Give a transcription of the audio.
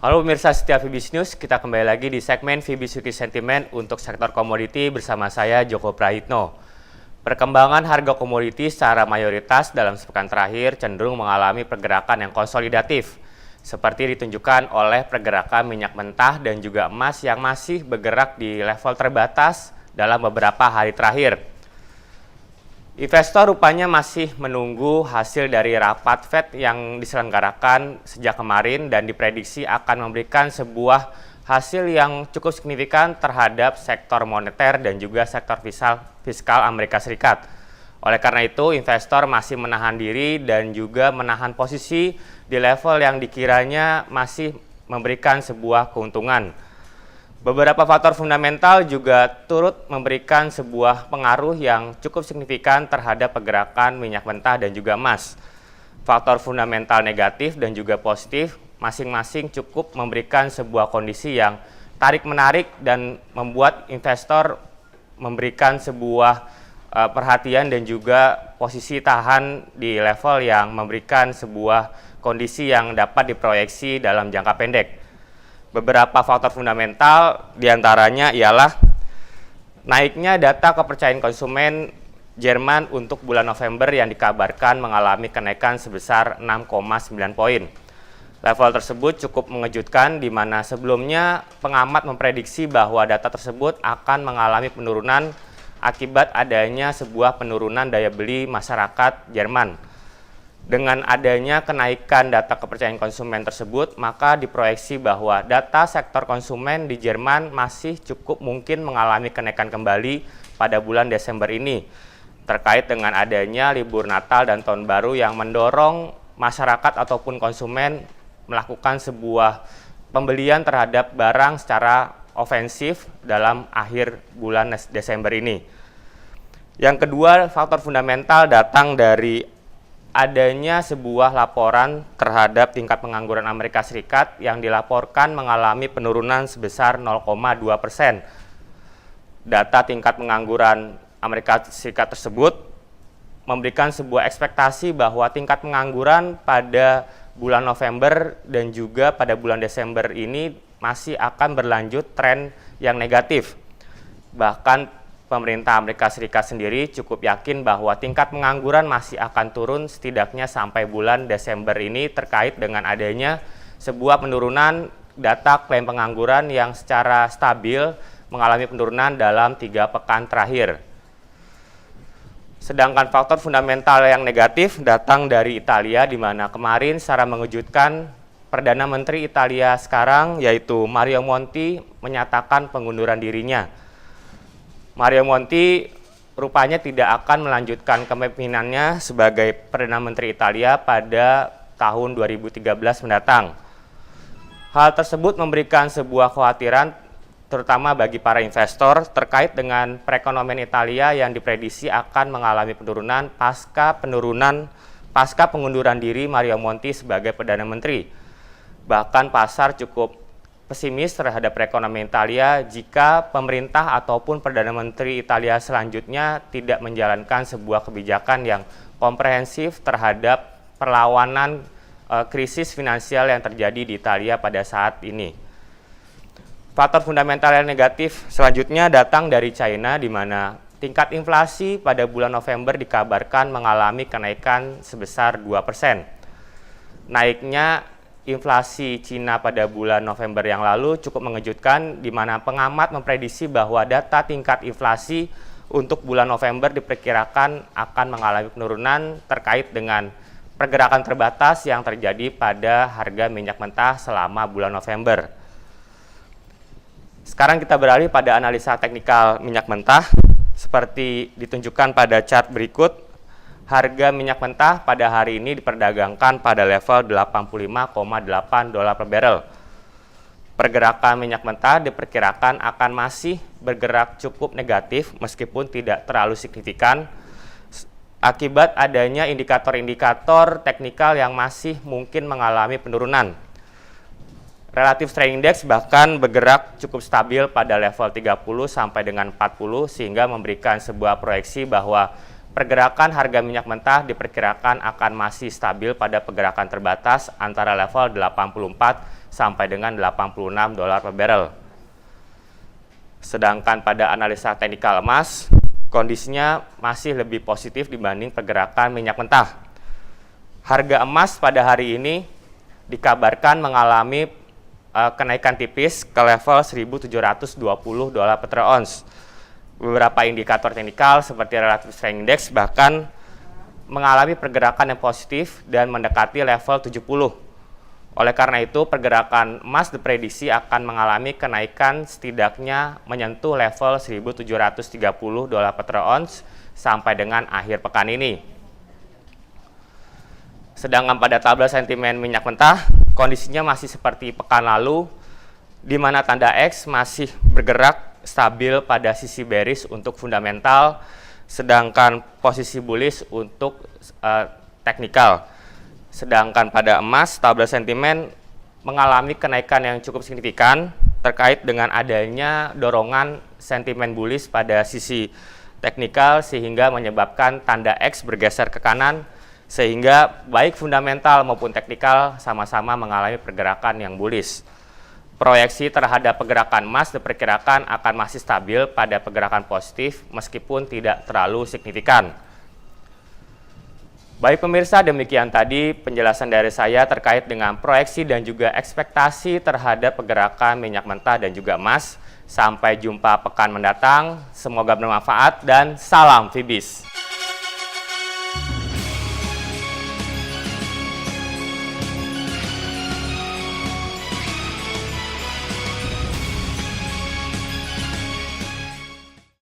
Halo pemirsa setia Fibis News, kita kembali lagi di segmen Fibis Weekly Sentiment untuk sektor komoditi bersama saya Joko Prahitno. Perkembangan harga komoditi secara mayoritas dalam sepekan terakhir cenderung mengalami pergerakan yang konsolidatif, seperti ditunjukkan oleh pergerakan minyak mentah dan juga emas yang masih bergerak di level terbatas dalam beberapa hari terakhir. Investor rupanya masih menunggu hasil dari rapat Fed yang diselenggarakan sejak kemarin dan diprediksi akan memberikan sebuah hasil yang cukup signifikan terhadap sektor moneter dan juga sektor fiskal Amerika Serikat. Oleh karena itu, investor masih menahan diri dan juga menahan posisi di level yang dikiranya masih memberikan sebuah keuntungan. Beberapa faktor fundamental juga turut memberikan sebuah pengaruh yang cukup signifikan terhadap pergerakan minyak mentah dan juga emas. Faktor fundamental negatif dan juga positif masing-masing cukup memberikan sebuah kondisi yang tarik-menarik dan membuat investor memberikan sebuah perhatian dan juga posisi tahan di level yang memberikan sebuah kondisi yang dapat diproyeksi dalam jangka pendek. Beberapa faktor fundamental diantaranya ialah naiknya data kepercayaan konsumen Jerman untuk bulan November yang dikabarkan mengalami kenaikan sebesar 6,9 poin. Level tersebut cukup mengejutkan di mana sebelumnya pengamat memprediksi bahwa data tersebut akan mengalami penurunan akibat adanya sebuah penurunan daya beli masyarakat Jerman. Dengan adanya kenaikan data kepercayaan konsumen tersebut, maka diproyeksi bahwa data sektor konsumen di Jerman masih cukup mungkin mengalami kenaikan kembali pada bulan Desember ini, terkait dengan adanya libur Natal dan Tahun Baru yang mendorong masyarakat ataupun konsumen melakukan sebuah pembelian terhadap barang secara ofensif dalam akhir bulan Desember ini. Yang kedua, faktor fundamental datang dari adanya sebuah laporan terhadap tingkat pengangguran Amerika Serikat yang dilaporkan mengalami penurunan sebesar 0,2%. Data tingkat pengangguran Amerika Serikat tersebut memberikan sebuah ekspektasi bahwa tingkat pengangguran pada bulan November dan juga pada bulan Desember ini masih akan berlanjut tren yang negatif. Bahkan pemerintah Amerika Serikat sendiri cukup yakin bahwa tingkat pengangguran masih akan turun setidaknya sampai bulan Desember ini terkait dengan adanya sebuah penurunan data klaim pengangguran yang secara stabil mengalami penurunan dalam 3 pekan terakhir. Sedangkan faktor fundamental yang negatif datang dari Italia, di mana kemarin secara mengejutkan Perdana Menteri Italia sekarang yaitu Mario Monti menyatakan pengunduran dirinya. Mario Monti rupanya tidak akan melanjutkan kepemimpinannya sebagai Perdana Menteri Italia pada tahun 2013 mendatang. Hal tersebut memberikan sebuah kekhawatiran terutama bagi para investor terkait dengan perekonomian Italia yang diprediksi akan mengalami penurunan pasca pengunduran diri Mario Monti sebagai Perdana Menteri. Bahkan pasar cukup pesimis terhadap perekonomian Italia jika pemerintah ataupun Perdana Menteri Italia selanjutnya tidak menjalankan sebuah kebijakan yang komprehensif terhadap perlawanan krisis finansial yang terjadi di Italia pada saat ini. Faktor fundamental yang negatif selanjutnya datang dari China, di mana tingkat inflasi pada bulan November dikabarkan mengalami kenaikan sebesar 2%. Naiknya inflasi Cina pada bulan November yang lalu cukup mengejutkan, di mana pengamat memprediksi bahwa data tingkat inflasi untuk bulan November diperkirakan akan mengalami penurunan terkait dengan pergerakan terbatas yang terjadi pada harga minyak mentah selama bulan November. Sekarang kita beralih pada analisa teknikal minyak mentah. Seperti ditunjukkan pada chart berikut, harga minyak mentah pada hari ini diperdagangkan pada level 85,8 dolar per barrel. Pergerakan minyak mentah diperkirakan akan masih bergerak cukup negatif meskipun tidak terlalu signifikan akibat adanya indikator-indikator teknikal yang masih mungkin mengalami penurunan. Relative Strength Index bahkan bergerak cukup stabil pada level 30 sampai dengan 40 sehingga memberikan sebuah proyeksi bahwa pergerakan harga minyak mentah diperkirakan akan masih stabil pada pergerakan terbatas antara level 84 sampai dengan $86 per barrel. Sedangkan pada analisa teknikal emas, kondisinya masih lebih positif dibanding pergerakan minyak mentah. Harga emas pada hari ini dikabarkan mengalami kenaikan tipis ke level $1.720 per troy ounce. Beberapa indikator teknikal seperti relative strength index bahkan mengalami pergerakan yang positif dan mendekati level 70. Oleh karena itu, pergerakan emas diprediksi akan mengalami kenaikan setidaknya menyentuh level $1.730 per troy ounce sampai dengan akhir pekan ini. Sedangkan pada tabel sentimen minyak mentah, kondisinya masih seperti pekan lalu, di mana tanda X masih bergerak stabil pada sisi bearish untuk fundamental, sedangkan posisi bullish untuk teknikal. Sedangkan pada emas, tabel sentimen mengalami kenaikan yang cukup signifikan terkait dengan adanya dorongan sentimen bullish pada sisi teknikal sehingga menyebabkan tanda X bergeser ke kanan, sehingga baik fundamental maupun teknikal sama-sama mengalami pergerakan yang bullish. Proyeksi terhadap pergerakan emas diperkirakan akan masih stabil pada pergerakan positif meskipun tidak terlalu signifikan. Baik pemirsa, demikian tadi penjelasan dari saya terkait dengan proyeksi dan juga ekspektasi terhadap pergerakan minyak mentah dan juga emas. Sampai jumpa pekan mendatang, semoga bermanfaat dan salam Fibis.